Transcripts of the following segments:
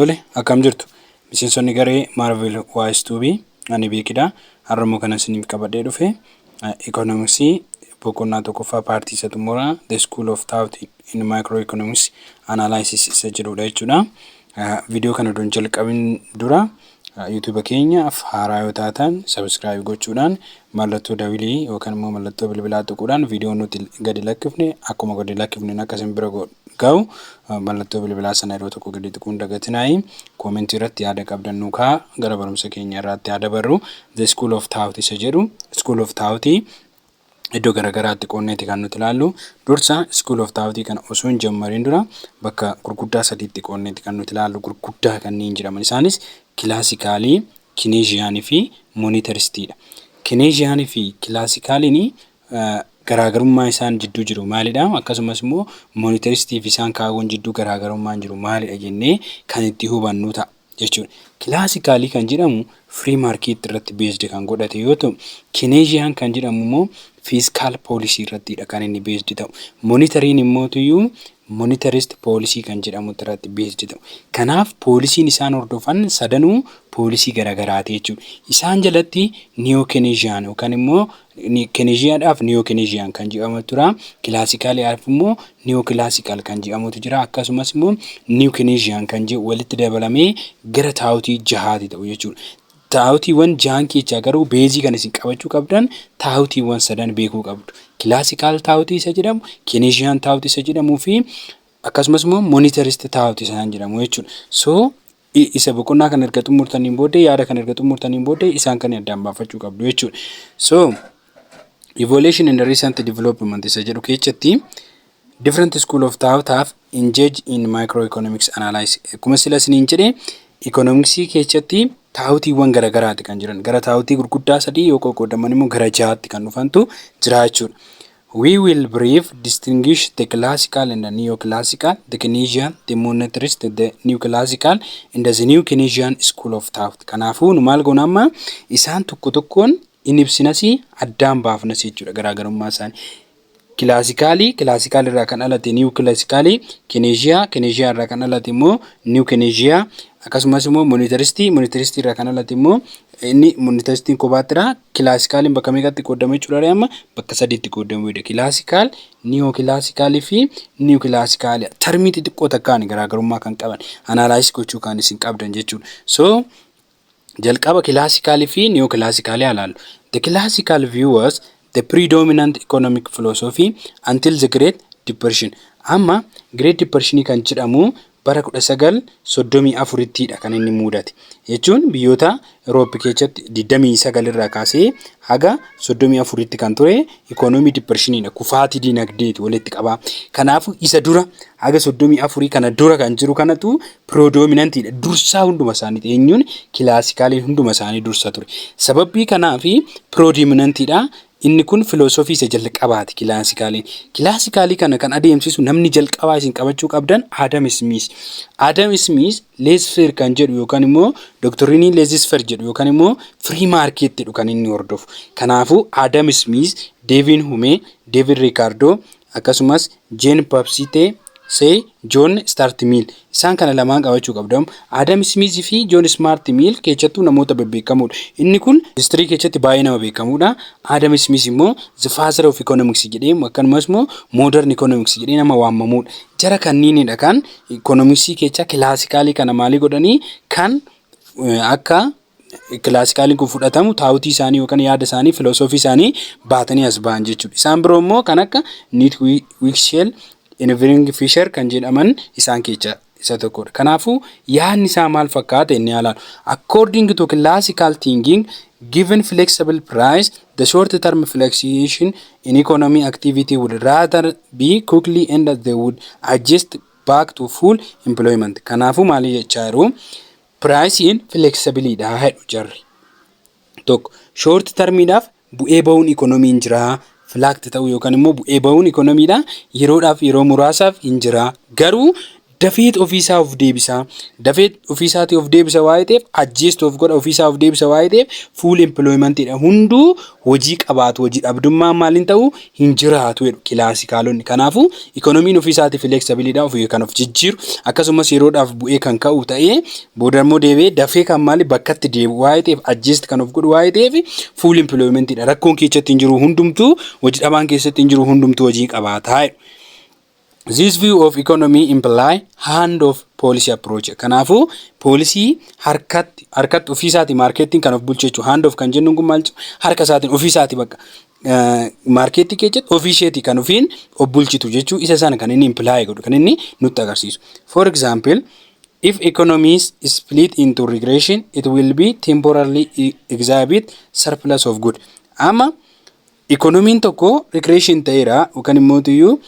Tole, akkam jirtu. Miseensonni garee Marvel Wise2B ani beekidha. Har'ammoo kana isiniif qabadhee dhufe Economicsii boqonnaa tokkoffaa paartii isa xumuraa The School of Thought in Macroeconomics Analysis isa jedhudha jechuudha. Viidiyoo kana don jalqabin dura YouTube keenyaaf haaraa yoo taatan subscribe gochuudhaan mallattoo dawilii yookaan immoo mallattoo bilbilaa tuquudhaan viidiyoo nuti gadi lakkifne akkuma gadi lakkifne akkasiin bira ga'u mallattoo bilbilaa sana yeroo tokko gadi tuquun dagatinaayi koomentii irratti yaada qabdan nuukaa gara barumsa keenya irratti yaada barru The School of Thought isa jedhu School of Thought iddoo garagaraatti qoonneeti kan nuti ilaallu dursa School of Thought kana osoo hin jalqabin dura bakka gurguddaa sadiitti qoonneeti kan nuti ilaallu gurguddaa kanneen jedhaman isaanis Classicalii, Keynesian fi Monetaristidha. Keynesian fi Classicaliin garaagarummaa isaan jidduu jiru maalidha? Akkasumas immoo Monetaristii fi isaan kaawwan jidduu garaagarummaan jiru maalidha jennee kan itti hubannu ta'a jechuudha. Classicalii kan jedhamu free market irratti based kan godhate yoo ta'u, Keynesian kan jedhamu immoo fiscal policy irrattidha kan inni based ta'u. Monetariin immoo tuyyuu Monetarist policy kan jedhamu irratti based ta'u. Kanaaf poolisiin isaan hordofan sadanuu poolisii garagaraati jechuudha. Isaan jalatti Neo-Keynesian yookaan immoo Keynesianidhaaf Neo-Keynesian kan jedhamu tura. Classicaliidhaaf immoo Neoclassical kan jedhamutu jira. Akkasumas immoo Neo-Keynesian kan jedhu walitti dabalamee gara taa'utii jahaati ta'u jechuudha. Taa'utiiwwan jahan keessaa garuu beezii kan isin qabachuu qabdan taa'utiiwwan sadan beekuu qabdu. Classical taa'utii isa jedhamu, Keynesian taa'utii isa jedhamuu fi akkasumas immoo Monetarist taa'utii isa jedhamu jechuudha. So isa boqonnaa kan erga xumurtaniin booddee yaada kan erga xumurtaniin booddee isaan kan addaan baafachuu qabdu jechuudha. So evolution and recent development isa jedhu keessatti different school of thought have engaged in microeconomics analysis. Akkuma sila isiniin jedhe economicsii keessatti taa'utiiwwan garagaraati kan jiran. Gara taa'utii gurguddaa sadii yoo qoqqoodaman immoo gara jahaatti kan dhufantu jira jechuudha. We will brief distinguish the classical and the neoclassical, the Keynesian, the monetarist, the neoclassical, and the new Keynesian school of thought. Kanaafuu nu maal goona amma isaan tokko tokkoon inni ibsinasi addaan baafnas jechuudha garaagarummaa isaanii. Classical irraa kan dhalate Neoclassical, Keynesian irraa kan dhalate immoo New Keynesian, akkasumas immoo Monetaristii irraa kan dhalate immoo inni Monetaristiin kophaattiraa Classicaliin bakka meeqatti qoodame jechuudha amma bakka sadiitti qoodamudha. Classical, Neoclassical fi Neoclassical termii xixiqqoo takkaan garaagarummaa kan qaban analysis gochuu kan isin qabdan jechuudha. So jalqaba Classical fi Neoclassical ilaallu. The classical view was the predominant economic philosophy until the Great Depression. Amma Great Depression kan jedhamu bara 1934ttidha kan inni mudate. Jechuun biyyoota Europe keessatti 29 irraa kaasee haga 34tti kan ture economic depressionidha. Kufaatii dinagdeeti walitti qaba. Kanaafuu isa dura haga 34 kana dura kan jiru kanatu predominantidha. Dursaa hunduma isaanii eenyuun Classicaliin hunduma isaanii dursa ture. Sababii kanaafi predominantidha. Inni kun filosofii isa jalqabaati Classicaliin. Classicalii kana kan adeemsisu namni jalqabaa isin qabachuu qabdan Adam Smith. Adam Smith Laffer kan jedhu yookaan immoo Doctrine Laffer jedhu yookaan immoo free market jedhu kan inni hordofu. Kanaafuu Adam Smith, David Hume, David Ricardo akkasumas Jean Baptiste John Stuart Mill isaan kana lamaan qabachuu qabdam. Adam Smith fi John Stuart Mill keessattuu namoota beekamoodha. Inni kun history keessatti baay'ee nama beekamuudha. Adam Smith immoo the father of economics jedhee akkasumas immoo modern economics jedhee nama waamamuudha. Jara kanniinidha kan economics keessa Classicalii kana maalii godhanii kan akka Classicaliin kun fudhatamu taa'utii isaanii yookaan yaada isaanii filosofii isaanii baatanii as ba'an jechuudha. Isaan biroo immoo kan akka Neoclassical Engineering Fisher kan jedhaman isaan keessa isa tokkodha. Kanaafuu yaadni isaa maal fakkaata inni ilaalu. According to classical thinking, given flexible price, the short term fluctuation in economic activity would rather be quickly and they would adjust back to full employment. Kanaafuu maal jechaa jiru? Pricein flexibility dha hedhu jarri. Tokko short termidhaaf bu'ee ba'uun economiin jira. Flact ta'u yookaan immoo bu'ee ba'uun economiidha yeroodhaaf yeroo muraasaaf hin jira. Garuu dafeet ofiisaa of deebisa. Dafeet ofiisaatii of deebisa waa'ee ta'eef adjust of godha ofiisaa of deebisa waa'ee ta'eef full employmentidha. Hunduu hojii qabaatu hojii dhabdummaan maaliin ta'u hin jiraatu jedhu kilaasikaalonni. Kanaafuu ikoonomiin ofiisaatii flexibiliidha ofii kan of jijjiiru akkasumas yeroodhaaf bu'ee kan ka'u ta'ee booda immoo deebi'ee dafee kan maali bakkatti deebi'u waa'ee ta'eef adjust kan of godhu waa'ee ta'eef full employmentidha. Rakkoon keessatti hin jiru hundumtuu hojii dhabaan keessatti hin jiru hundumtuu hojii qabaataa. This view of economy imply hand of policy approach. Kanaafuu poolisii harkatti ofiisaatii marketing kan of bulcheechu hand of kan jennuun kun maal harka isaatiin ofiisaatii bakka marketing keessatti ofiisheetii kan ofiin of bulchitu jechuu isa sana kan inni imply godhu kan inni nutti agarsiisu. For example, if economy is split into regression, it will be temporarily exhibit surplus of good. Ama economiin tokko regression ta'eera yookaan immoo tuyyuu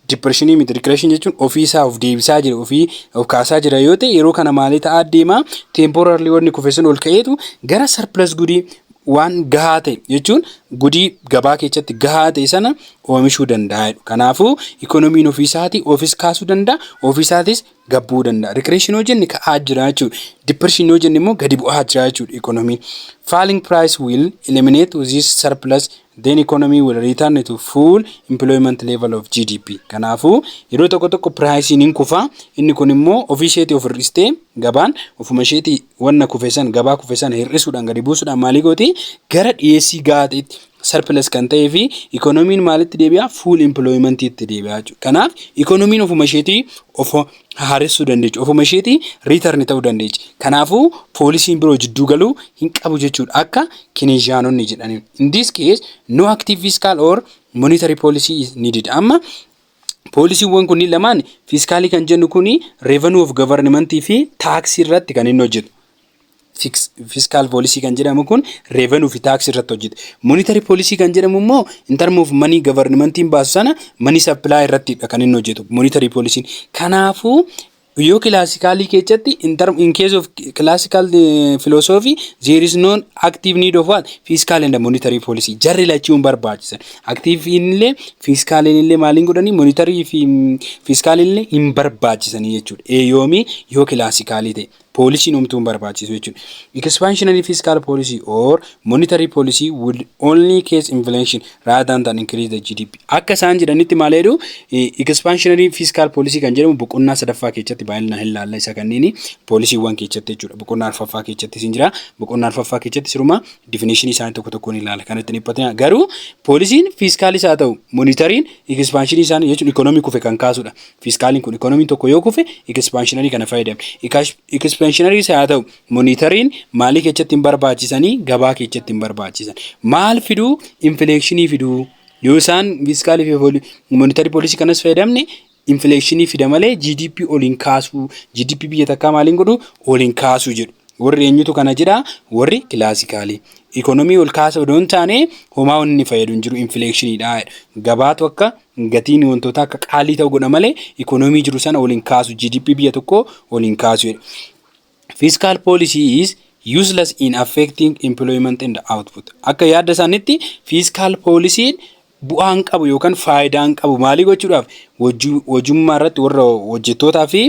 depression miti regression jechuun ofiisaa of deebisaa jira ofii of kaasaa jira yoo ta'e yeroo kana maalii ta'aa deema temporarily wanni kufeessan ol ka'eetu gara surplus goodii waan gahaa ta'e jechuun goodii gabaa keessatti gahaa ta'e sana oomishuu danda'a. Kanaafuu economiin ofiisaatii ofis kaasuu danda'a ofiisaatis gabbuu danda'a. Regression yoo jenne ka'aa jira jechuudha. Depression yoo jenne immoo gadi bu'aa jira jechuudha economiin. Falling price will eliminate this surplus, then economy will return to full employment level of GDP. Kanaafuu yeroo tokko pricing hin kufa inni kun immoo ofiisheetii of hir'istee gabaan ofuma isheetii wanna kufeessan gabaa kufeessan hir'isuudhaan gadi buusuudhaan maalii gooti gara dhiyeessii gahaa ta'etti surplus kan ta'ee fi economiin maalitti deebi'a full employment itti deebi'a jechuudha. Kanaaf economiin ofuma isheetii of haaressuu dandeechu ofuma isheetii return ta'uu dandeechi. Kanaafuu poolisiin biroo jidduu galuu hin qabu jechuudha akka Keynesianonni jedhaniin. In this case no active fiscal or monetary policy is needed. Amma poolisiiwwan kunniin lamaan fiskaalii kan jennu kuni revenue of government fi tax irratti kan inni hojjetu. Fiscal policy kan jedhamu kun revenue fi tax irratti hojjeta. Monetary policy kan jedhamu immoo in term of money governmentiin baasu sana money supply irratti kan inni hojjetu monetary policy. Kanaafuu yoo classically keessatti in case of classical philosophy there is no active need of what fiscal and monetary policy. Jarri lachuun barbaachisan. Active illee fiscal illee maaliin godhanii monetary fi fiscal illee hin barbaachisanii jechuudha. Yoomi yoo classically ta'e policy nomtuun barbaachisu jechuudha. Expansionary fiscal policy or monetary policy would only cause inflation rather than increase the GDP. Akka isaan jedhanitti maal jedhu expansionary fiscal policy kan jedhamu boqonnaa sadaffaa keessatti baay'inaan hin laalla isa kanniini poolisiiwwan keessatti jechuudha. Boqonnaa arfaffaa keessatti sin jira. Boqonnaa arfaffaa keessatti siruma definition isaanii tokkoon ilaala. Kanatti dhiphatanii garuu poolisiin fiskaalis haa ta'u monetariin expansion isaanii jechuun economic kufe kan kaasudha. Fiskaaliin kun economic tokko yoo kufe expansionary kana fayyadamna. Expansionary haa ta'u monetariin maalii keessatti hin barbaachisanii gabaa keessatti hin barbaachisan. Maal fiduu inflation fiduu yoo isaan fiskaalii fi monetary policy kanas fayyadamne inflation fida malee GDP oliin kaasu GDP biyya takkaa maaliin godhu oliin kaasu jedhu. Warri eenyutu kana jira warri classically economy ol kaasa odoon taane homaa wanni fayyadu hin jiru inflationidha. Gabaatu akka gatiin wantoota akka qaalii ta'u godha malee economy jiru sana oliin kaasu GDP biyya tokko oliin kaasu jedhu. Fiscal policy is useless in affecting employment and output. Akka yaadda isaanitti fiscal policy bu'aan qabu yookaan faayidaan qabu maalii gochuudhaaf wajjummaa irratti warra hojjettootaa fi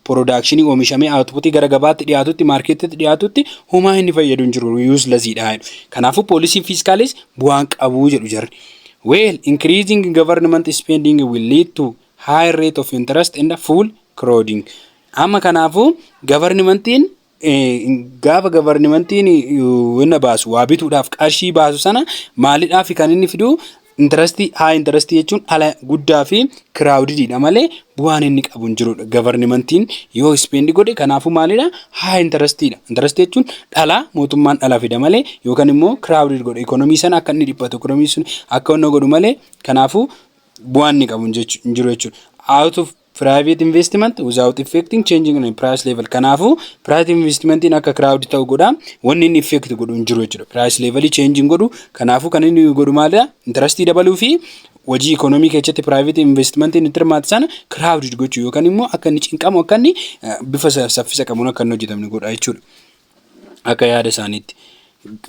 production oomishamee outputii gara gabaatti dhiyaatutti marketitti dhiyaatutti homaa inni fayyadu hin jiru uselessidha. Kanaafuu policy fiscalis bu'aan qabu jedhu jarri. Well, increasing government spending will lead to high rate of interest and full crowding. Amma kanaafuu governmentiin gaafa governmentiin wanna baasu waa bituudhaaf qarshii baasu sana maalidhaaf kan inni fidu high interest jechuun ala guddaa fi crowdedidha malee bu'aan inni qabu hin jirudha. Governmentiin yoo spend godhe kanaafuu maalidha high interestidha. Interest jechuun dhala mootummaan dhala fida malee yookaan immoo crowded godhe economy sana akka inni dhiphatu economy sun akka wanna godhu malee kanaafuu bu'aan inni qabu hin jiru jechuudha. Out of private investment without affecting changing in price level. Kanaafuu private investment in akka crowd ta'u godha wanni inni effect godhu hin jiru jechuudha. Price level changing godhu kanaafuu kan inni godhu maalidha interest dabaluu fi hojii economy keessatti private investment in hirmaatu sana crowd gochuu yookaan immoo akka inni cinqamu akka inni bifa saffisa qabuun akka inni hojjetamne godha jechuudha. Akka yaada isaaniitti.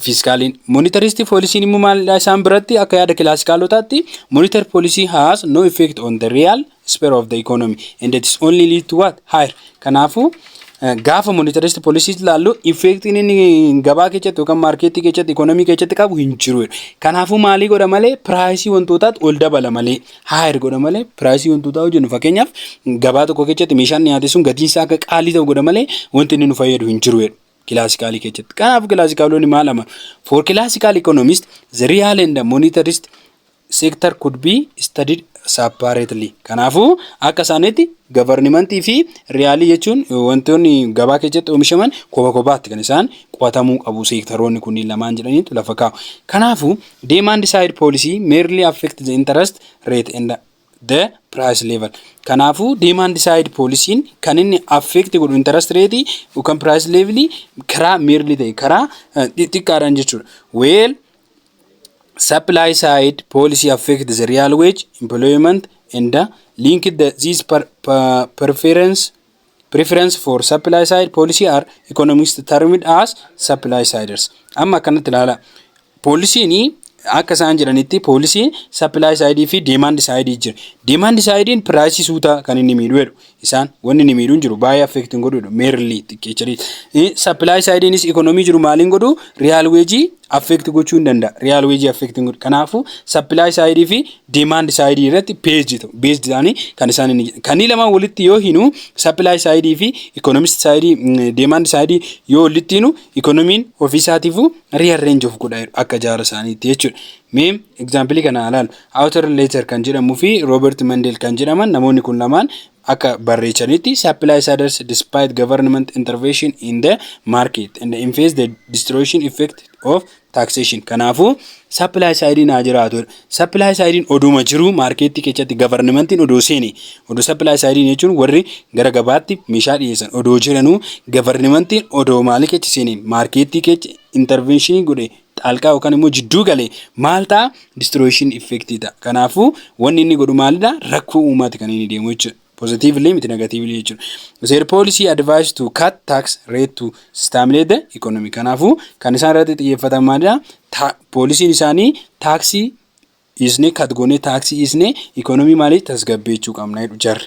Fiscaliin monetarist policy immoo maalidha isaan biratti akka yaada classicalotaatti monetary policy has no effect on the real sphere of the economy and it is only lead to what? Higher. Kanaafuu gaafa monetarist policies ilaallu effectiin inni gabaa keessatti yookaan markeetii keessatti economy keessatti qabu hin jiru. Kanaafuu maalii godha malee price wantootaat ol dabala malee higher godha malee price wantootaa hojjennu fakkeenyaaf gabaa tokko keessatti meeshaan dhiyaate sun gatiin isaa akka qaalii ta'u godha malee wanti inni nu fayyadu hin jiru. Classical keessatti. Kanaafuu classicaloonni maal ama? For classical economists the real and the monetarist sector could be studied separately. Kanaafuu akka isaaniitti governmentii fi reaalii jechuun wantoonni gabaa keessatti oomishaman kophaatti kan isaan qo'atamuu qabu seektaroonni kunniin lamaan jedhaniitu lafa kaa'u. Kanaafuu demand side policy merely affect the interest rate and the price level. Kanaafuu demand side policy kan inni affect godhu interest rate yookaan price level karaa merely ta'e karaa xiqqaadhaan jechuudha. Well, supply side policy affects the real wage, employment, and linked these preference for supply side policy are economists determined as supply siders. Amma kanatti ilaala. Policy ni akka isaan jedhanitti policy supply side fi demand side jira. Demand side price suuta kan inni miidhu jedhu. Isaan wanni inni miidhu jiru baay'ee affect godhu merely xiqqeechari. Supply side is economy jiru maaliin godhu real wage affect gochuu hin danda'a. Real wage affect godhu. Kanaafuu supply side fi demand side irratti based ta'anii kan isaan kannii lama walitti yoo hinu supply side fi economist side demand side yoo walitti hinu economy'n ofiisaatiifuu rearrange of godha akka jaara isaaniitti jechuudha. Mee example kana ilaalu outer later kan jedhamu fi Robert Mendel kan jedhaman namoonni kun lamaan akka barreechanitti supply siders despite government intervention in the market and face the destruction effect of taxation. Kanaafuu supply side na jiraatu. Supply side oduma jiru market keessatti governmentiin odoo seeni. Odoo supply side jechuun warri gara gabaatti meeshaa dhiyeessan odoo jiranu governmentiin odoo maali keessa seeni market keessa intervention godhe xalqaa yookaan immoo jidduu galee maal ta'a destruction effect ta'a. Kanaafuu wanni inni godhu maalidha rakkoo uumaati kan inni deemu jechuudha. Positively with negatively jechuudha. Their policy advice to cut tax rate to stimulate the economy. Kanaafuu kan isaan irratti xiyyeeffatan maalidha policy isaanii taxi isne cut goone taxi isne economy maali tasgabbeechuu qabna jedhu jarri.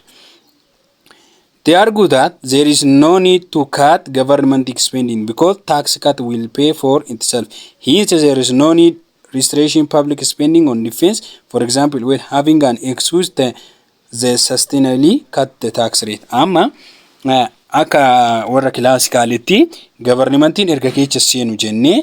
They argue that there is no need to cut government spending because tax cut will pay for itself. Hence there is no need restriction public spending on defense. For example, when having an excuse the sustainably cut the tax rate. Amma akka warra classicalitti governmentiin erga keessa seenu jennee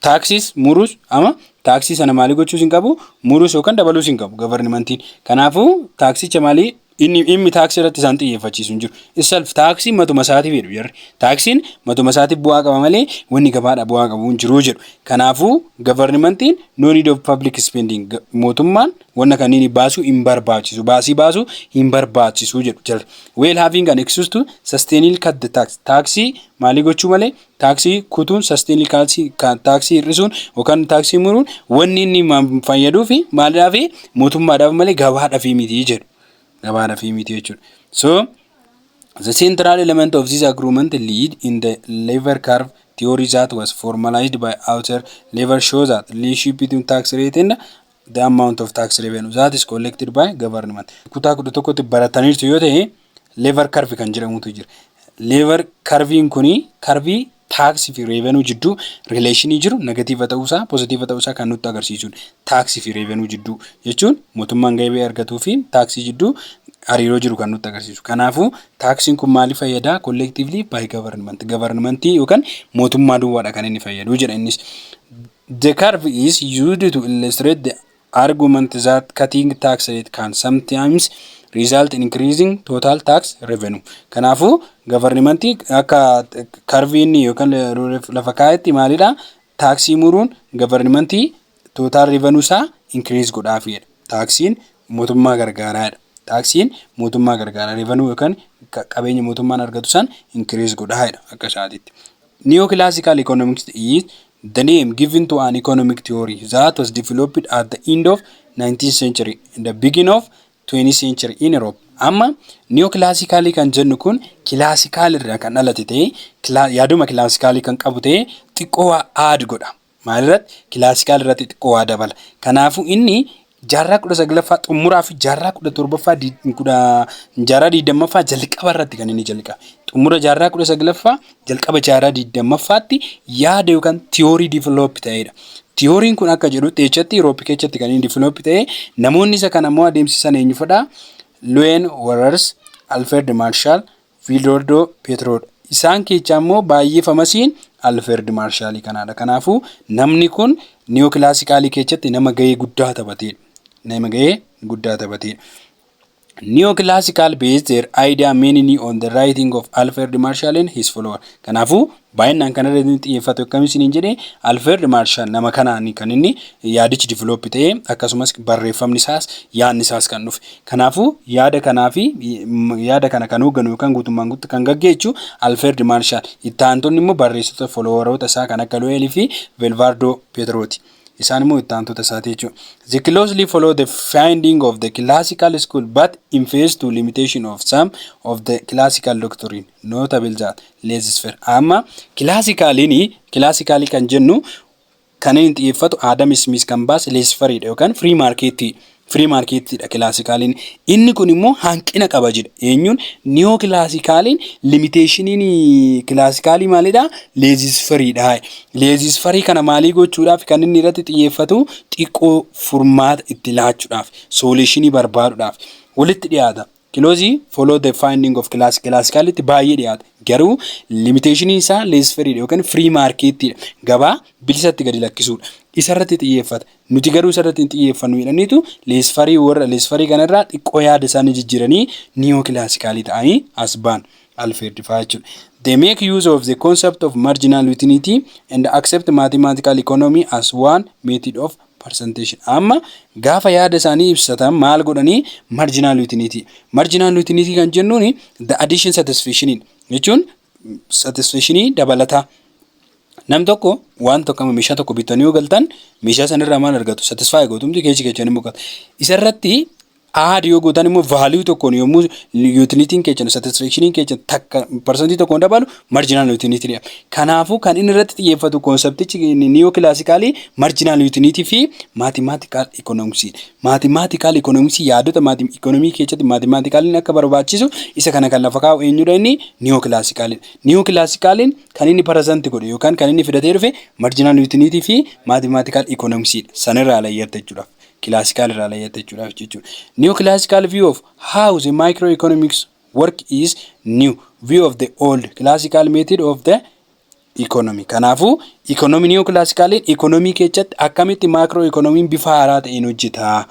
taxes murus ama taxi sana maali gochuu hin qabu murus yookaan dabaluu hin qabu governmentiin. Kanaafuu taxicha maali inni taxi irratti isaan xiyyeeffachiisu hin jiru. Itself taxi matuma isaatiif jedhu jarri. Taxiin matuma isaatiif bu'aa qaba malee wanni gabaadha bu'aa qabu hin jiru jedhu. Kanaafuu governmentiin no need of public spending mootummaan wanna kanini baasu hin barbaachisu baasii baasu hin barbaachisu jedhu jarri. Well having an excuse to sustainably cut the tax. Taxi maali gochuu malee taxi kutuun sustainably taxi hir'isuun yookaan taxi muruun wanni inni fayyaduu fi maaliidhaaf mootummaadhaaf malee gabaadhaaf miti jedhu. Gabaadhaaf miti jechuudha. So the central element of this agreement lead in the Laffer curve theory that was formalized by author Laffer shows that relationship between tax rate and the amount of tax revenue that is collected by government. Kutaa kudha tokkotti barataniirtu yoo ta'e Laffer curve kan jedhamutu jira. Laffer curve kuni curve tax fi revenue jidduu relation jiru negative ta'uusaa positive ta'uusaa kan nutti agarsiisudha. Tax fi revenue jidduu jechuun mootummaan galii argatuu fi tax jidduu hariiroo jiru kan nutti agarsiisu. Kanaafuu taxiin kun maali fayyada collectively by government yookaan mootummaa duwwaadha kan inni fayyadu jedha innis. The curve is used to illustrate the argument that cutting tax rate can sometimes result in increasing total tax revenue. Kanaafuu government akka curve yookaan lafa kaa'etti maalidha taxii muruun government total revenue isaa increase godhaafidha. Taxiin mootummaa gargaaraadha. Taxiin mootummaa gargaara revenue yookaan qabeenya mootummaan argatu san increase godhaadha akka isaatitti. Neoclassical economics is the name given to an economic theory that was developed at the end of 19th century and the beginning of 20th century in Europe. Amma neoclassical kan jennu kun classical irraa kan dhalate ta'e yaaduma classical kan qabu ta'e xiqqoo aad godha. Maalirratti classical irratti xiqqoo dabala. Kanaafuu inni jaarraa 19ffaa xumuraa fi jaarraa 17ffaa jaarraa 20ffaa jalqaba irratti kan inni jalqabe. Xumura jaarraa 19ffaa jalqaba jaarraa 20ffaatti yaada yookaan tiyoorii develop ta'edha. Tiyooriin kun akka jedhutti echatti Euroopi keessatti kan inni develop ta'e namoonni isa kana immoo adeemsisan eenyu fadhaa? Loen Warrers, Alfred Marshall, Vilordo Petrod. Isaan keessaa immoo baay'ee famasiin Alfred Marshall kanaadha. Kanaafuu namni kun Neoclassical keessatti nama gahee guddaa taphatedha. Neoclassical based their idea mainly on the writing of Alfred Marshall and his followers. Kanaafuu baay'inaan kan irratti xiyyeeffatu akkamiin jedhee Alfred Marshall nama kanaan kan inni yaadichi develop ta'e akkasumas barreeffamni isaas yaadni isaas kan dhufe. Kanaafuu yaada kana kan hoogganu yookaan guutummaan guutuu kan gaggeessu Alfred Marshall. Itti aantoonni immoo barreessitoota followeroota isaa kan akka Loel fi Vilordo Petroti. Isaan immoo itti aantoota isaati jechuudha. They closely follow the finding of the classical school but in face to limitation of some of the classical doctrine. Notable that laissez-faire. Amma classically kan jennu kan inni xiyyeeffatu Adam Smith kan baase laissez-faire yookaan free market dha classicaliin. Inni kun immoo hanqina qaba jedha. Eenyuun Neoclassicaliin limitationin classicalii maalidha? Laissez-faire dha. Laissez-faire kana maalii gochuudhaaf kan inni irratti xiyyeeffatu xiqqoo furmaata itti laachuudhaaf, solutionii barbaaduudhaaf walitti dhiyaata. Closely follow the finding of classicality baay'ee dhiyaata. Garuu limitation isaa laissez-faire yookaan free market dha. Gabaa bilisatti gadi lakkisuudha. Isarratti xiyyeeffata. Nuti garuu isarratti hin xiyyeeffannu jedhaniitu laissez-faire kanarraa xiqqoo yaada isaanii jijjiiranii Neoclassical ta'anii as baan Alfred jechuudha. They make use of the concept of marginal utility and accept mathematical economy as one method of presentation. Amma gaafa yaada isaanii ibsatan maal godhanii marginal utility. Marginal utility kan jennuun the addition satisfaction jechuun satisfaction dabalataa. Nam tokko waan tokko meeshaa tokko bitanii yoo galtan meeshaa sanarraa maal argatu? Satisfy gootumti keessanii mukata. Isarratti aadi yoo gootan immoo value tokkoon yommuu utility'n keessan satisfaction'n keessan takka percentage tokkoon dabalu marginal utility dha. Kanaafuu kan inni irratti xiyyeeffatu conceptichi Neoclassical marginal utility fi mathematical economics. Mathematical economics yaadota economy keessatti mathematicalin akka barbaachisu isa kana kan lafa kaa'u eenyudha inni Neoclassical. Neoclassicalin kan inni present godhe yookaan kan inni fidatee dhufe marginal utility fi mathematical economics sanirraa layyata jechuudha. Classical Neoclassical view of how the microeconomics work is new view of the old classical method of the economy. Kanaafuu economy Neoclassical economy keessatti akkamitti macroeconomy bifa haaraa ta'een hojjeta.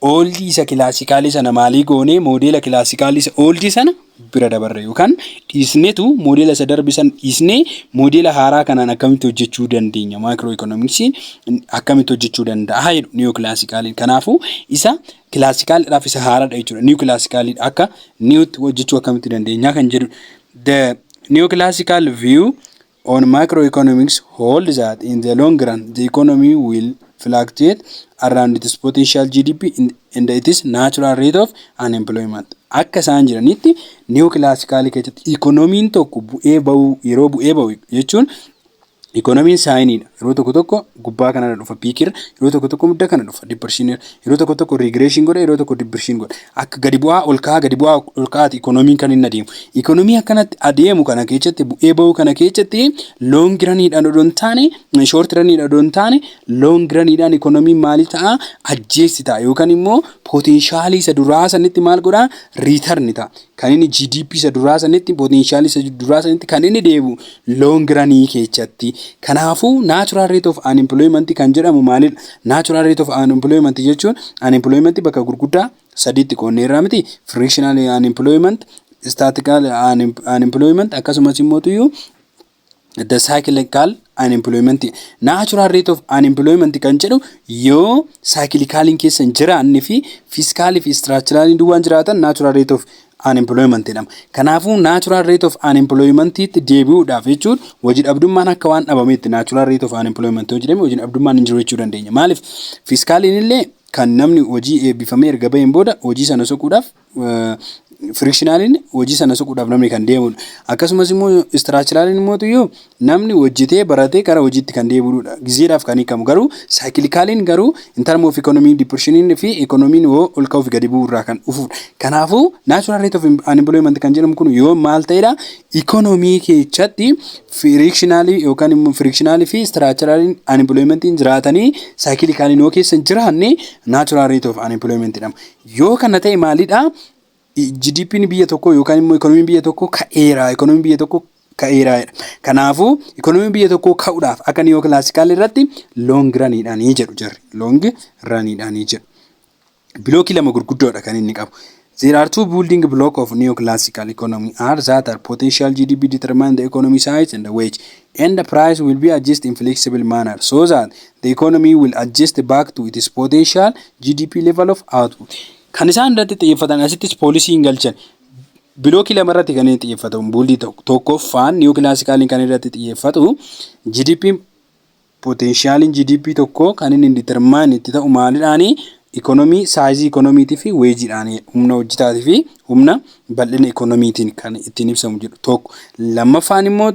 Old isa classical sana maalii goone modela classical isa old sana bira dabarre yookaan dhiisneetu modela isa darbisan dhiisnee modela haaraa kanaan akkamitti hojjechuu dandeenya macroeconomics akkamitti hojjechuu danda'a jedhu Neoclassical. Kanaafuu isa classical dhaaf isa haaraadha jechuudha. Neoclassical akka newt hojjechuu akkamitti dandeenya kan jedhu. The Neoclassical view on macroeconomics holds that in the long run the economy will fluctuate around its potential GDP and its natural rate of unemployment. Akka isaan jiranitti Neoclassical keessatti economiin tokko yeroo bu'ee ba'u jechuun economiin saayiniidha. Yeroo tokko gubbaa kana dhufa piikira, yeroo tokko mudda kana dhufa depression, yeroo tokko regression godha, yeroo tokko depression godha. Akka gadi bu'aa ol ka'aati economiin kan inni adeemu. Economii akkanatti adeemu kana keessatti bu'ee ba'u kana keessatti long runidhaan odoo hin taane short runidhaan odoo hin taane long runidhaan economiin maali ta'a? Ajjeessi ta'a yookaan immoo potentialii isa duraa sanitti maal godhaa? Return ta'a. Kan inni GDP isa duraa sanitti potentialii isa duraa sanitti kan inni deebi'u long runii keessatti. Kanaafuu natural rate of unemployment kan jedhamu maalidha? Natural rate of unemployment jechuun unemployment bakka gurguddaa sadiitti qoonneerraa miti. Frictional unemployment, statistical unemployment akkasumas immoo the cyclical unemployment. Natural rate of unemployment kan jedhu yoo cyclicalin keessa hin jiraanne fi fiscal fi structural duwwaan jiraatan natural rate of unemployment jedhama. Kanaafuu natural rate of unemployment itti deebi'uudhaaf jechuun hojii dhabdummaan akka waan dhabameetti natural rate of unemployment yoo jedhame hojii dhabdummaan hin jiru jechuu dandeenya. Maaliif fiskaalin illee kan namni hojii eebbifamee erga baheen booda hojii sana soquudhaaf frictionaliin hojii sana suquudhaaf namni kan deemudha. Akkasumas immoo structuraliin immoo yoo namni hojjetee baratee gara hojiitti kan deebi'udha. Gizeedhaaf kan hiikamu garuu cyclicaliin garuu in terms of economy depression fi economy ol ka'uuf gadi bu'u irraa kan dhufudha. Kanaafuu natural rate of unemployment kan jedhamu kun yoo maal ta'edha economy keessatti frictionalii yookaan immoo frictionalii fi structuraliin unemploymentiin jiraatanii cyclicaliin yoo keessa jiraanne natural rate of unemployment jedhama. Yoo kana ta'e maalidha? GDP'n biyya tokko yookaan immoo economy biyya tokko ka'eera. Economy biyya tokko ka'eera. Kanaafuu economy biyya tokko ka'uudhaaf akka neoclassical irratti long runidhaan jedhu jarri. Long runidhaan jedhu. Bilookii lama gurguddoodha kan inni qabu. There are two building blocks of neoclassical economy are that are potential GDP determine the economy size and the wage, and the price will be adjusted in flexible manner so that the economy will adjust back to its potential GDP level of output. Kan isaan irratti xiyyeeffatan asittis poolisiin galchan bilookii lama irratti kan inni xiyyeeffatu buldii tokkoffaan neoclassicaliin kan irratti xiyyeeffatu GDP potentialin GDP tokko kan inni determine itti ta'u maalidhaani economy size economy fi wage dhaan humna hojjetaatii fi humna bal'ina economytiin kan ittiin ibsamu jedhu tokko. Lammaffaan immoo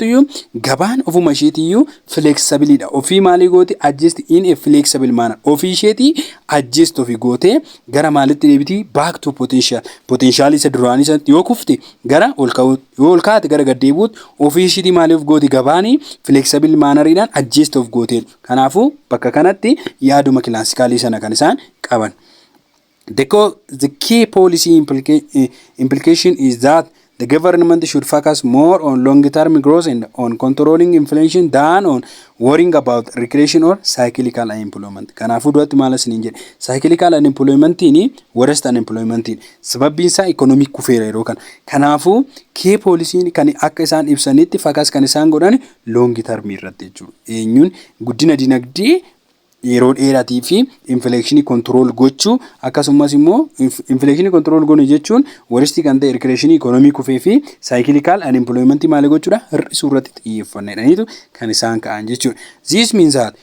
gabaan ofuma isheetiyyuu flexibilidha. Ofii maalii goote adjust in a flexible manner. Ofii isheetii adjust ofii goote gara maalitti deebiti back to potential isa duraanii sanatti yoo kufte gara ol kaate gara gad deebuutti ofii isheetii maaliif goote gabaanii flexible manneridhaan adjust of goote. Kanaafuu bakka kanatti yaaduma classicalii sana kan isaan qaban. The key policy implication is that the government should focus more on long-term growth and on controlling inflation than on worrying about recreation or cyclical unemployment. Kanaafuu duratti maal asiniin jedhe cyclical unemploymentiin worst unemploymentiin sababbiin isaa economic kufeera yeroo kana. Kanaafuu key policy kan akka isaan ibsanitti focus kan isaan godhan long term irratti jechuudha. Eenyuun guddina dinagdee yeroo dheeraatii fi inflation control gochuu akkasumas immoo inflation control goone jechuun worst kan ta'e recession economy kufee fi cyclical unemployment maal gochuudha hir'isuu irratti xiyyeeffannedhaniitu kan isaan ka'an jechuudha. This means that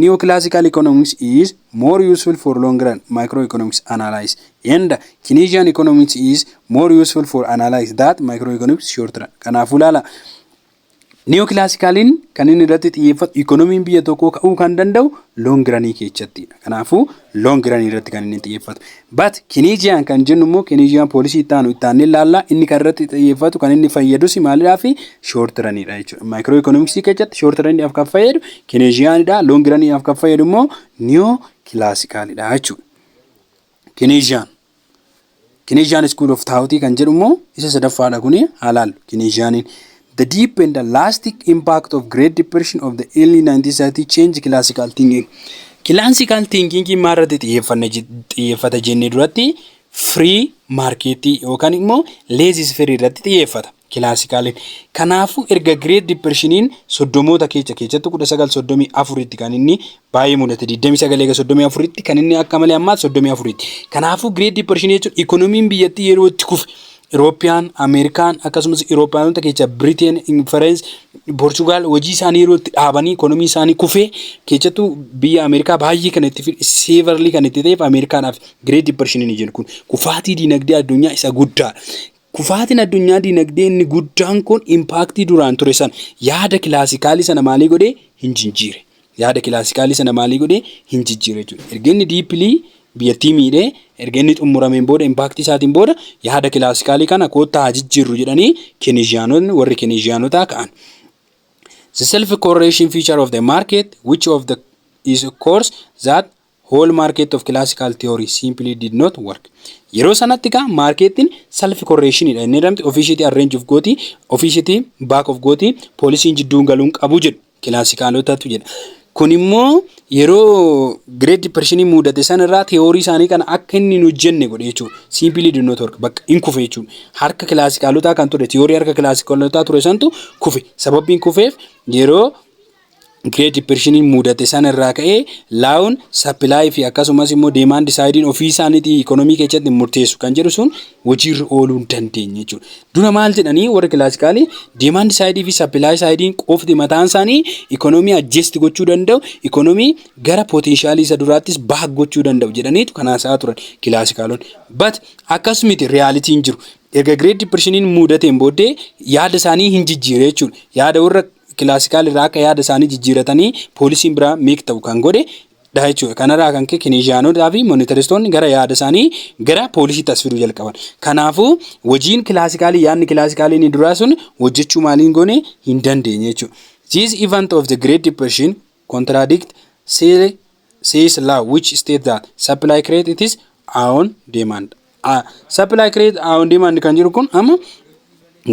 neoclassical economics is more useful for long run microeconomics analysis and Keynesian economics is more useful for analyze that microeconomics short run. Kanaafuu laala neoclassicaliin kan inni irratti xiyyeeffatu economiin biyya tokkoo ka'uu kan danda'u long runii keessattidha. Kanaafuu long runii irratti kan inni xiyyeeffatu. But Keynesian kan jennu immoo Keynesian policy ittaanee ilaalla inni kan irratti xiyyeeffatu kan inni fayyadus maalidhaa fi short runidha jechuudha. Microeconomics keessatti short runidhaaf kan fayyadu Keynesianidha. Long runidhaaf kan fayyadu immoo neoclassicalidha jechuudha. Keynesian school of thought kan jedhu immoo isa sadaffaadha kuni halaal Keynesianiin. The deep and the lasting impact of Great Depression of the early 1930s changed classical thinking. Classical thinking maarratti xiyyeeffata jennee duratti free market yookaan immoo laissez-faire irratti xiyyeeffata classicaliin. Kanaafuu erga Great Depressioniin soddomoota keessatti 1934tti kan inni baay'ee mudate 29-34tti kan inni akka malee ammaa 34tti. Kanaafuu Great Depression jechuun economiin biyyattii yeroo itti kufe European, American, akkasumas Europeanota keessa Britain, France, Portugal hojii isaanii yeroo itti dhaabanii economy isaanii kufee keessattuu biyya Ameerikaa baay'ee kan itti severely kan itti ta'eef Ameerikaadhaaf Great Depression ni jennu kun kufaatii dinagdee addunyaa isa guddaa. Kufaatiin addunyaa dinagdee inni guddaan kun impactii duraan ture san yaada classicalii sana maalii godhee hin jijjiire. Yaada classicalii sana maalii godhee hin jijjiire jechuudha. Erga inni deeply biyyattii miidhee erga inni xumurameen booda impactii isaatiin booda yaada classicalii kana koottaa jijjiirru jedhanii Keynesianonni warri Keynesianotaa ka'an. The self-correlation feature of the market, which of the is of course that whole market of classical theory simply did not work. Yeroo sanatti ka marketin self-correlation idha inni jedhamti officially arrange of gooti officially back of gooti policy jidduun galuun qabu jedhu classicalotatu jedha. Kun immoo yeroo Great Depression mudate sanarraa theory isaanii kana akka inni nu jenne godhe jechuudha. Simply did not work. Bakka in kufe jechuudha. Harka classicalotaa kan ture theory harka classicalotaa ture santu kufe. Sababiin kufeef yeroo Great Depression mudate sanarraa ka'ee laawun supply fi akkasumas immoo demand side ofii isaaniitii economy keessatti murteessu kan jedhu sun hojiirra ooluu hin dandeenye jechuudha. Dura maal jedhanii warra classicalii demand side fi supply side qofti mataan isaanii economy adjust gochuu danda'u, economy gara potential isa duraattis back gochuu danda'u jedhaniitu kanaasaa turan classicalonni. But akkasumiti reality hin jiru. erga Great Depressioniin mudateen booddee yaada isaanii hin jijjiire jechuudha. Yaada warra kilaasikaal irraa akka yaada isaanii jijjiiratanii poolisiin biraa meek ta'u kan godhe dha jechuudha. Kanarraa kan ka'e Keynesianotaa fi Monetaristoonni gara yaada isaanii gara poolisiitti as fiduu jalqaban. Kanaafuu hojiin kilaasikaalii yaadni kilaasikaalii inni duraa sun hojjechuu maaliin goone hin dandeenye jechuudha. This event of the Great Depression contradict says law which states that supply create it is on demand. Supply create on demand kan jiru kun amma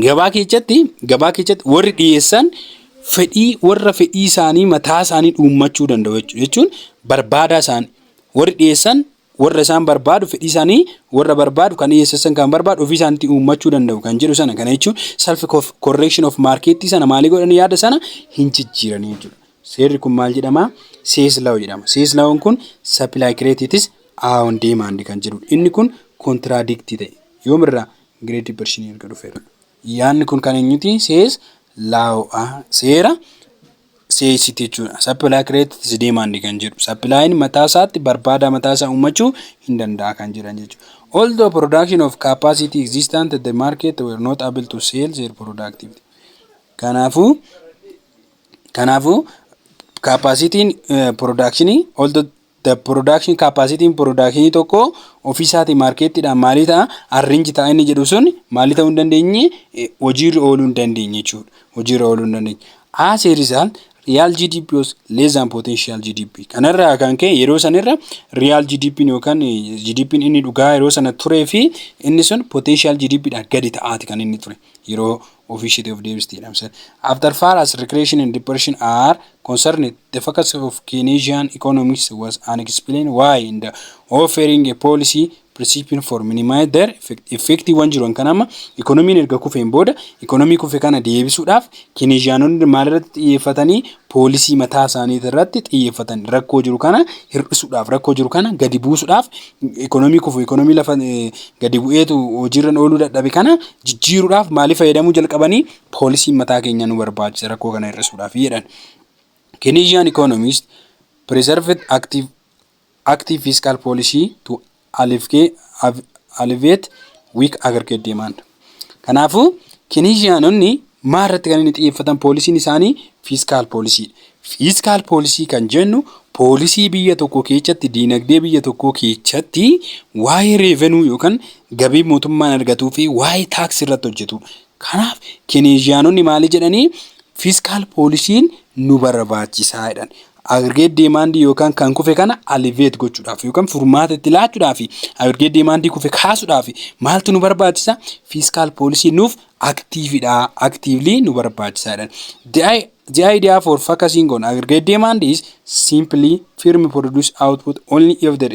gabaa keessatti warri dhiyeessan fedhii warra fedhii isaanii mataa isaanii uummachuu danda'u jechuun barbaada isaanii warri dhiyeessan warra isaan barbaadu fedhii isaanii warra barbaadu kan dhiyeessan kan barbaadu ofii isaaniitti uummachuu danda'u kan jedhu sana kana jechuun self correction of market sana maalii godhanii yaada sana hin jijjiiranii jechuudha. Seerri kun maal jedhama? Says law jedhama. Says law kun supply create it is on demand kan jedhu. Inni kun contradict ta'e yoomirraa Great Depression erga dhufeera. Yaanni kun kan eenyuti? Says law seera seesiti jechuudha. Supply create it is demand kan jedhu. Supply'n mataa isaatti barbaada mataa isaa uummachuu hin danda'a kan jedhan jechuudha. Although production of capacity existent at the market were not able to sell their productivity. Kanaafuu capacity production although the production capacity in production tokko ofiisaati marketidhaan maalii ta'a arrange ta'a inni jedhu sun maalii ta'uu hin dandeenye hojiirra ooluu hin dandeenye jechuudha. Hojiirra ooluu hin dandeenye. As a result real GDP was less than potential GDP. Kanarraa kan ka'e yeroo sanirra real GDP yookaan GDP inni dhugaa yeroo sana turee fi inni sun potential GDP dhaan gadi ta'aati kan inni ture yeroo officially of Davis Tillamson. After far as recreation and depression are concerned, the focus of Keynesian economics was unexplained why in the offering a policy principle for minimize their effective one jiru kanama economy erga kufeen booda economy kufe kana deebisuudhaaf Keynesianonni maalirratti xiyyeeffatanii poolisii mataa isaanii irratti xiyyeeffatan rakkoo jiru kana hir'isuudhaaf rakkoo jiru kana gadi buusuudhaaf economy kufu economy lafa gadi bu'eetu hojiirra ooluu dadhabe kana jijjiiruudhaaf maali fayyadamuu jalqabanii poolisii mataa keenya nu barbaachisa rakkoo kana hir'isuudhaaf jedhan. Keynesian economists preserved active fiscal policy to alleviate weak aggregate demand. Kanaafuu Keynesianonni maarratti kan inni xiyyeeffatan poolisiin isaanii fiscal policy. Fiscal policy kan jennu poolisii biyya tokko keessatti diinagdee biyya tokko keessatti waa'ee revenue yookaan gabii mootummaan argatuu fi waa'ee tax irratti hojjetu. Kanaaf Keynesianonni maali jedhanii fiscal policy'n nu barbaachisaa jedhan. Aggregate demand yookaan kan kufe kana alleviate gochuudhaaf yookaan furmaata itti laachuudhaaf aggregate demand kufe kaasuudhaaf maaltu nu barbaachisa? Fiscal policy nuuf actively nu barbaachisa jedhan. The idea for focusing on aggregate demand is simply firm produce output only if they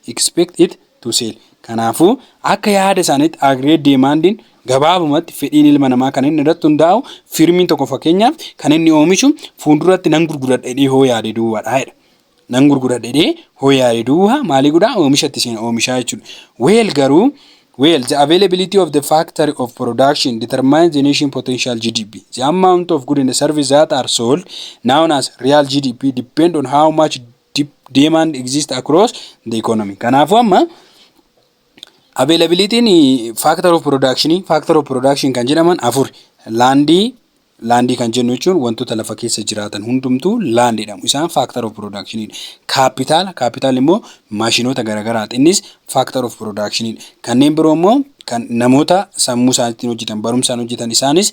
expect it to sell. Kanaafuu akka yaada isaaniitti aggregate demandin gabaabumatti fedhiin ilma namaa kan inni irratti hundaa'u firmiin tokko fakkeenyaaf kan inni oomishu fuulduratti nan gurguradhee hoo yaade duwwaadha jedha. Nan gurguradhee hoo yaade duwwaa maalii godhaa oomishatti seen oomishaa jechuudha. The availability of the factory of production determines the nation potential GDP. The amount of goods and services that are sold, known as real GDP, depend on how much demand exists across the economy. Kanaafuu amma availability factor of production kan jedhaman afur. Landii kan jennu jechuun wantoota lafa keessa jiraatan hundumtuu land jedhamu. Isaan factor of production. Capital immoo maashinoota garagaraati. Innis factor of production. Kanneen biroo immoo kan namoota sammuu isaaniitiin hojjetan barumsaan hojjetan isaanis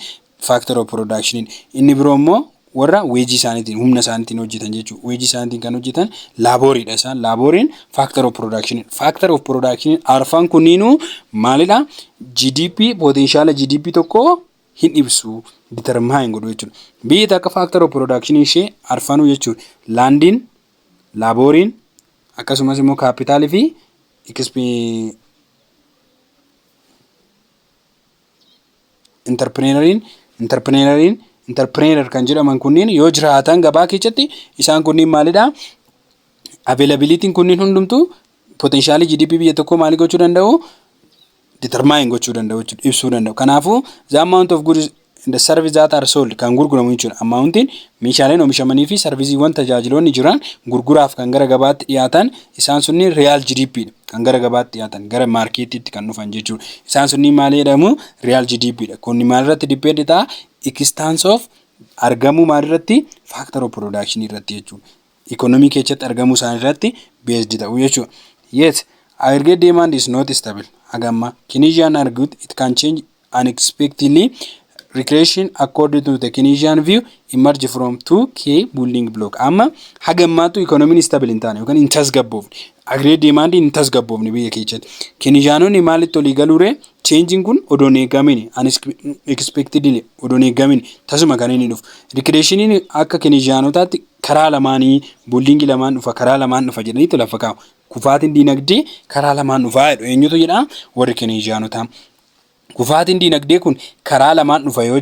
factor of production. Inni biroo immoo warra wage isaaniitiin humna isaaniitiin hojjetan jechuudha. Wage isaaniitiin kan hojjetan laaboriidha. Isaan laaboriin factor of production. Factor of production arfan kunniinuu maalidha? GDP potential GDP tokko hin ibsu determine godhu jechuudha. Biyyi akka factor of production ishee arfanuu jechuudha. Landiin, laaboriin akkasumas immoo capital fi entrepreneur kan jedhaman kunniin yoo jiraatan gabaa keessatti isaan kunniin maalidha? Availability kunniin hundumtuu potential GDP biyya tokko maali gochuu danda'u? Determine gochuu danda'u jechuudha. Ibsuu danda'u. Kanaafuu the amount of goods and the services that are sold kan gurguramu jechuudha. Amountiin meeshaaleen oomishamanii fi sarviisiiwwan tajaajiloonni jiran gurguraaf kan gara gabaatti dhiyaatan isaan sunniin real GDP. kan gara gabaatti dhiyaatan gara maarkeetiitti kan dhufan jechuudha. Isaan sunniin maal jedhamu? Real GDP dha. Kun maalirratti depend ta'a? Existence of argamuu maalirratti? Factor of production irratti jechuudha. Economy keessatti argamuu isaan irratti based ta'u jechuudha. Yes, aggregate demand is not stable. Agamma Keynesian argued it can change unexpectedly. Recreation according to the Keynesian view emerge from two key building block. Amma hagammaatu economy stable hin taane yookaan hin tasgabboofne. Aggregate demand hin tasgabboofne biyya keessatti. Keynesianonni maalitti olii galuure changing kun odoon eegamini unexpectedly odoon eegamini tasuma kan inni dhufu. Recreation akka Keynesianotaatti karaa lamaanii building lamaan dhufa karaa lamaan dhufa jedhanii lafa kaa'u. Kufaatiin dinagdee karaa lamaan dhufaa jedhu eenyutu jedha? Warri Keynesianotaa. Kufaatiin dinagdee kun karaa lamaan dhufa yoo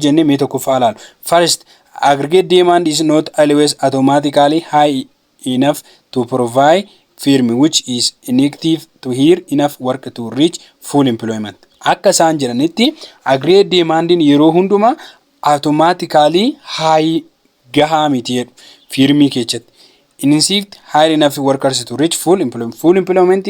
jenne mee tokkoffaa ilaalu. First, aggregate demand is not always automatically high enough to provide firm which is inactive to here enough work to reach full employment. Akka isaan jedhanitti aggregate demandin yeroo hunduma automatically high gahaa miti jedhu firmii keessatti. Insift high enough workers to reach full employment. Full employment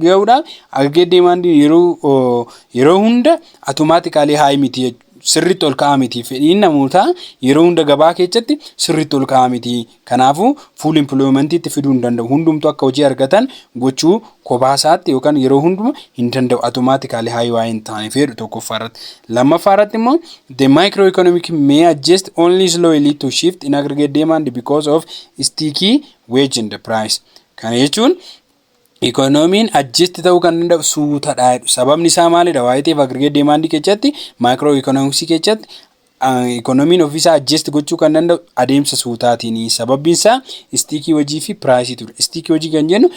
gahuudha aggregate demand yeroo hunda automatically high miti sirriitti ol ka'aa miti. Fedhiin namootaa yeroo hunda gabaa keessatti sirriitti ol ka'aa miti. Kanaafuu full employment itti fiduu hin danda'u. Hundumtu akka hojii argatan gochuu kopaasaatti yookaan yeroo hunduma hin danda'u. Automatically high waa hin taane fedhu tokkoffaarratti. Lammaffaarratti immoo the microeconomic may adjust only slowly to shift in aggregate demand because of sticky wage and the price. Kana jechuun economiin adjust ta'uu kan danda'u suutadha. Sababni isaa maalidha? Waa'ee ta'eef aggregate demand keessatti microeconomics keessatti economiin ofiisaa adjust gochuu kan danda'u adeemsa suutaatiin. Sababni isaa sticky hojii fi price ture. Sticky hojii kan jennu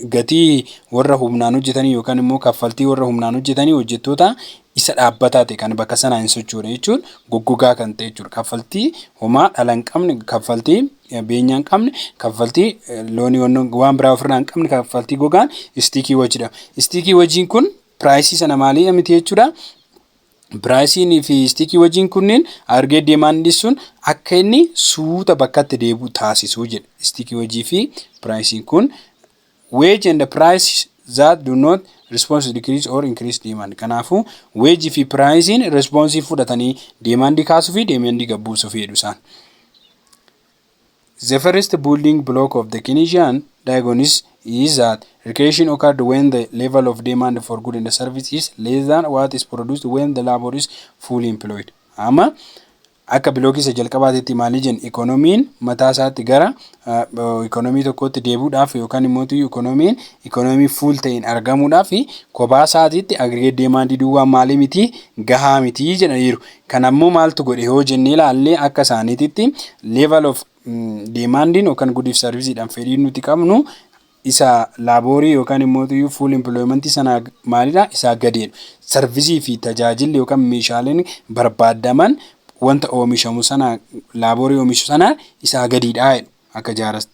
gatii warra humnaan hojjetanii yookaan immoo kaffaltii warra humnaan hojjetanii hojjettoota isa dhaabbataa ta'e kan bakka sanaa hin sochoone jechuun goggogaa kan ta'e jechuudha. Kaffaltii homaa dhala hin qabne, kaffaltii beenyaa hin qabne, kaffaltii loonii waan biraa ofirraa hin qabne, kaffaltii gogaan sticky hojiidha. Sticky hojiin kun piraayisii sana maalii miti jechuudha. Piraayisiin fi sticky hojiin kunneen aggregate demand sun akka inni suuta bakkatti deebi'u taasisuu jedha. Sticky hojii fi piraayisiin kun wage and the price that do not response decrease or increase demand. Kanaafuu wage fi pricing response fudhatanii demand kaasuu fi demand gabbuusuu fi isaan. The first building block of the Keynesian diagnosis is that recreation occurred when the level of demand for goods and services is less than what is produced when the labor is fully employed. Amma akka bilookii isa jalqabaatitti maali jenna economiin mataa isaatti gara economii tokkotti deebi'uudhaaf yookaan immoo economii full ta'een argamuudhaaf kophaa isaatiitti aggregate demand duwwaa maali miti gahaa miti jedhaniiru. Kanammoo maaltu godhe yoo jennee ilaallee akka isaaniititti level of demandin yookaan good service dhaan fedhii nuti qabnu isa laborii yookaan immoo full employment sana maalidha isaa gadeedha. Servicii fi tajaajilli yookaan meeshaaleen barbaadaman wanta oomishamu sana laborii oomishu sana isaa gadiidha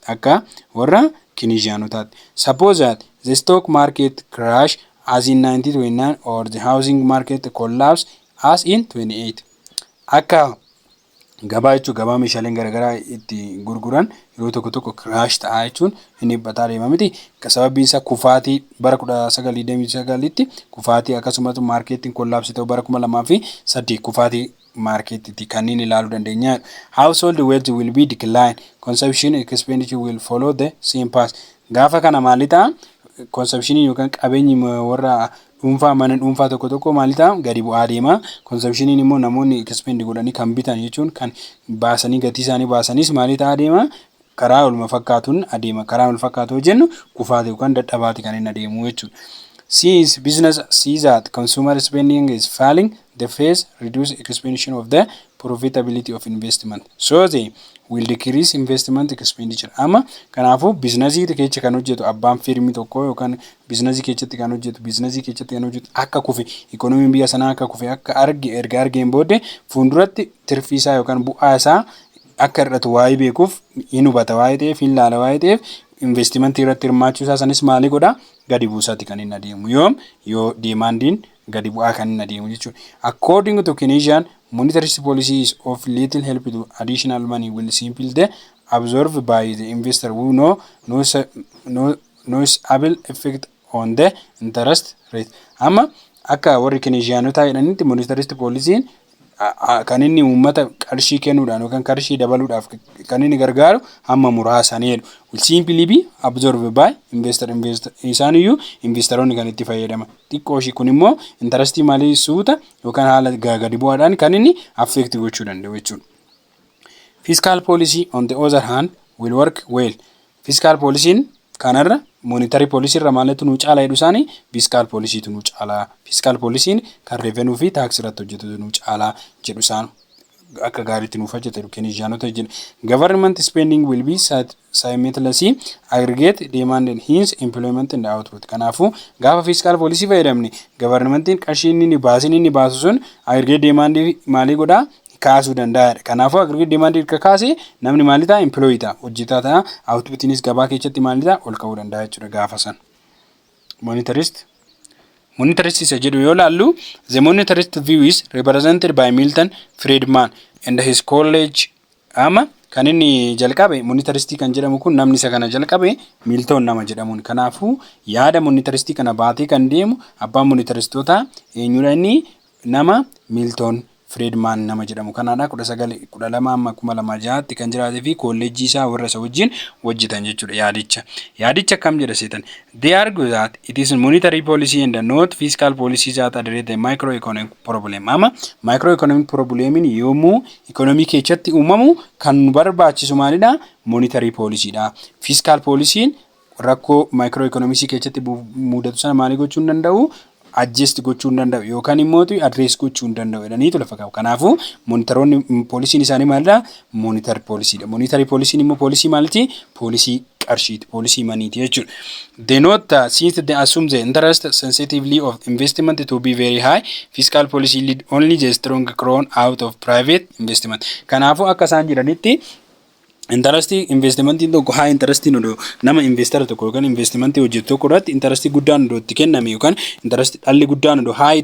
akka warra Keynesianotaatti. Suppose that the stock market crash as in 1929 or the housing market collapse as in 28. Akka gabaa jechuun gabaa meeshaaleen garaagaraa itti gurguran yeroo tokko crash ta'aa jechuun inni bataa deema miti. Sababiin isaa kufaatii bara 1929tti kufaatii akkasumas markeetiin collapse ta'u bara 2008 kufaatii markeetii kanneen ilaaluu dandeenya. Household wealth will be decline. Consumption expenditure will follow the same path. Gaafa kana maali ta'a? Consumption yookaan qabeenyi warra dhuunfaa mana dhuunfaa tokko maali ta'a? Gadi bu'aa deema. Consumption immoo namoonni expend godhanii kan bitan jechuun kan baasanii gatii isaanii baasanis maali ta'a deema? Karaa waluma fakkaatuun adeema. Karaa wal fakkaatu jennu kufaatii yookaan dadhabaati kan inni adeemu jechuudha. Since business sees that consumer spending is falling, the face reduce expansion of the profitability of investment. So they will decrease investment expenditure. Amma kanaafuu biizinasii keessa kan hojjetu abbaan firmii tokko yookaan biizinasii keessatti kan hojjetu akka kufe ikoonomiin biyya sanaa akka kufe akka erga argeen booddee fuulduratti tirfii isaa yookaan bu'aa isaa akka irratti waa'ee beekuuf hin hubata waa'ee ta'eef hin laala waa'ee ta'eef investimentii irratti hirmaachuu isaa sanis maali godha gadi buusaatti kan inni adeemu yoo demandiin gadi bu'aa kan inni adeemu jechuudha. According to Keynesian, monetary policy is of little help to additional money will simply the absorbed by the investor who noticeable effect on the interest rate. Amma akka warri Keynesianotaa jedhanitti monetarist poolisiin kan inni uummata qarshii kennuudhaan yookaan qarshii dabaluudhaaf kan inni gargaaru hamma muraasanidha. Will simply be absorbed by investor isaaniyyuu investoroonni kan itti fayyadaman. Xiqqoo ishii kun immoo intarastii maalii suuta yookaan haala gadi bu'aadhaan kan inni affect gochuu danda'u jechuudha. Fiscal policy on the other hand will work well. Fiscal policy kanarra monetary policy irra maaltu nu caala jedhu isaanii fiscal policy tu nu caala. Fiscal policy kan revenue fi tax irratti hojjetu nu caala jedhu isaan akka gaariitti nuuf hojjetu Keynesianota jedhu. Government spending will be simultaneously aggregate demand and hence employment and output. Kanaafu gaafa fiscal policy fayyadamne governmentiin qarshii inni baasu sun aggregate demand maalii godhaa kaasuu danda'a. Kanaafuu aggregate demand irra kaasee namni maali ta'a employee ta'a hojjetaa ta'a outputinis gabaa keessatti maali ta'a ol ka'uu danda'a jechuudha gaafa san. Monetarist isa jedhu yoo laallu the monetarist view is represented by Milton Friedman and his college. Ama kan inni jalqabe monetaristii kan jedhamu kun namni isa kana jalqabe Milton nama jedhamuun. Kanaafuu yaada monetaristii kana baatee kan deemu abbaan monetaristoota eenyudha inni nama Milton Friedman nama jedhamu kanaadha. 1912 kan jiraatee fi kolleejjii isaa warra isa wajjin hojjetan jechuudha yaadicha kam jedha seetan. They argue that it is monetary policy and not fiscal policy that address the microeconomic problem. Ama microeconomic problem in yommuu economic keessatti uumamu kan barbaachisu maalidha monetary policy dha. Fiscal policy rakkoo microeconomics keessatti mudatu sana maali gochuu hin danda'u adjust gochuu hin danda'u yookaan immoo address gochuu hin danda'u jedhaniitu lafa qabu. Kanaafuu monitaroonni poolisiin isaanii maalidha monetary policy dha. Monetary policy immoo poolisii maaliti poolisii qarshiiti poolisii maniiti jechuudha. They note that since they assume the interest sensitivity of investment to be very high, fiscal policy lead only the strong crown out of private investment. Kanaafuu akka isaan jedhanitti interest investment tokko high interest nama investor tokko yookaan investment hojjetu tokko irratti interest guddaan itti kenname yookaan interest dhalli guddaan high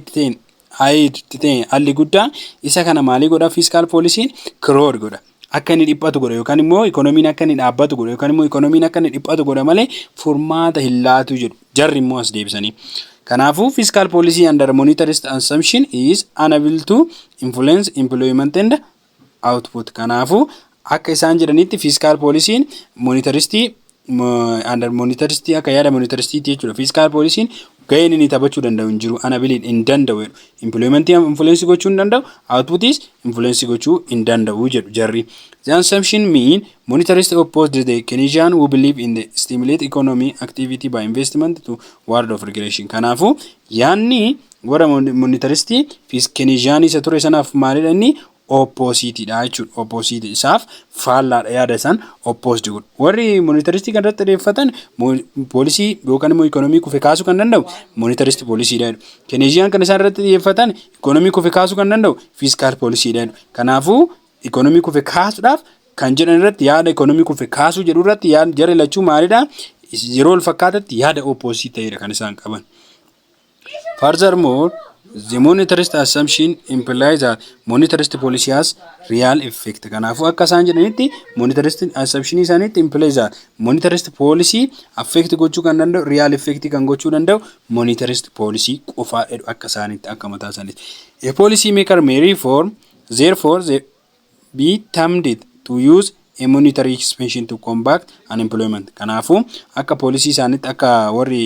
ta'e dhalli guddaan isa kana maalii godha fiscal policy crore godha. Akka inni dhiphatu godha yookaan immoo economiin akka inni dhaabbatu godha yookaan immoo economiin akka inni dhiphatu godha malee furmaata hin laatu jedhu jarri immoo as deebisanii. Kanaafuu fiscal policy under monetarist assumption is unable to influence employment and output. Kanaafuu akka isaan jedhanitti fiscal policy monetaristii under monetaristii akka yaada monetaristii jechuudha. Fiscal policy ga'een inni taphachuu danda'u hin jiru unable hin danda'u employment influence gochuu hin danda'u outputis influence gochuu hin danda'u jedhu jarri. The assumption mean monetarists opposed the Keynesian who believe in the stimulate economy activity by investment to ward of regulation. Kanaafuu yaanni warra monetaristii Keynesian isa ture sanaaf maalidha inni opposite dha jechuudha. Opposite isaaf faallaadha yaada isaan opposed godhu. Warri monetaristii kan irratti xiyyeeffatan poolisii yookaan immoo economy kufe kaasuu kan danda'u monetarist policy dha. Keynesian kan isaan irratti xiyyeeffatan economy kufe kaasuu kan danda'u fiscal policy dha. Kanaafuu economy kufe kaasuudhaaf kan jedhan irratti yaada economy kufe kaasuu jedhu irratti yaada jara lachuu maalidha yeroo wal fakkaatatti yaada opposite ta'edha kan isaan qaban. Furthermore, the monetarist assumption implies that monetarist policy has real effect. Kanaafuu akka isaan jedhanitti monetarist assumption isaaniitti implies that monetarist policy affect gochuu kan danda'u real effect kan gochuu danda'u monetarist policy qofa akka isaaniitti akka mataa isaaniitti. A policy maker may reform, therefore they be tempted to use a monetary expansion to combat unemployment. Kanaafuu akka policy isaaniitti akka warri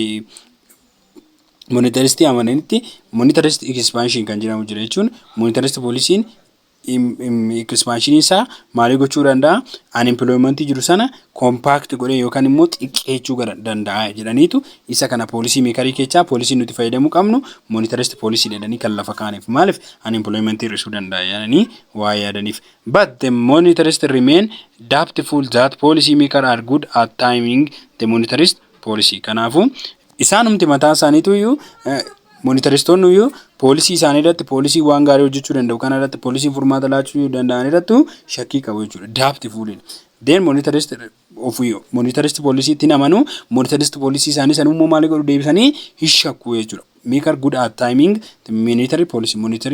monetaristii amananitti monetarist expansion kan jedhamu jira jechuun monetarist policy expansion isaa maalii gochuu danda'a unemployment jiru sana compact godhee yookaan immoo xiqqeechuu danda'a jedhaniitu isa kana policy makerii keessaa policy nuti fayyadamuu qabnu monetarist policy jedhanii kan lafa kaaniif maaliif unemployment hir'isuu danda'a jedhanii waa yaadaniif. But the monetarist remain doubtful that policy maker are good at timing the monetarist policy. Kanaafuu isaanumti mataa isaaniitu iyyuu monetaristoonni iyyuu poolisii isaanii irratti poolisii waan gaarii hojjechuu danda'u kana irratti poolisii furmaata laachuu danda'an irratti shakkii qabu jechuudha. Doubtful. Then monetarist policy itti namanu monetarist policy isaanii sanummoo maali godhu deebisanii hishakku jechuudha. Maker good at timing the monetary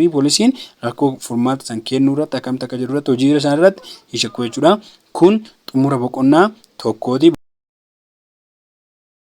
policy rakkoo furmaata san kennuu irratti akkamta akka jiru irratti hojii isaan irratti hishakku jechuudha. Kun xumura boqonnaa tokkooti.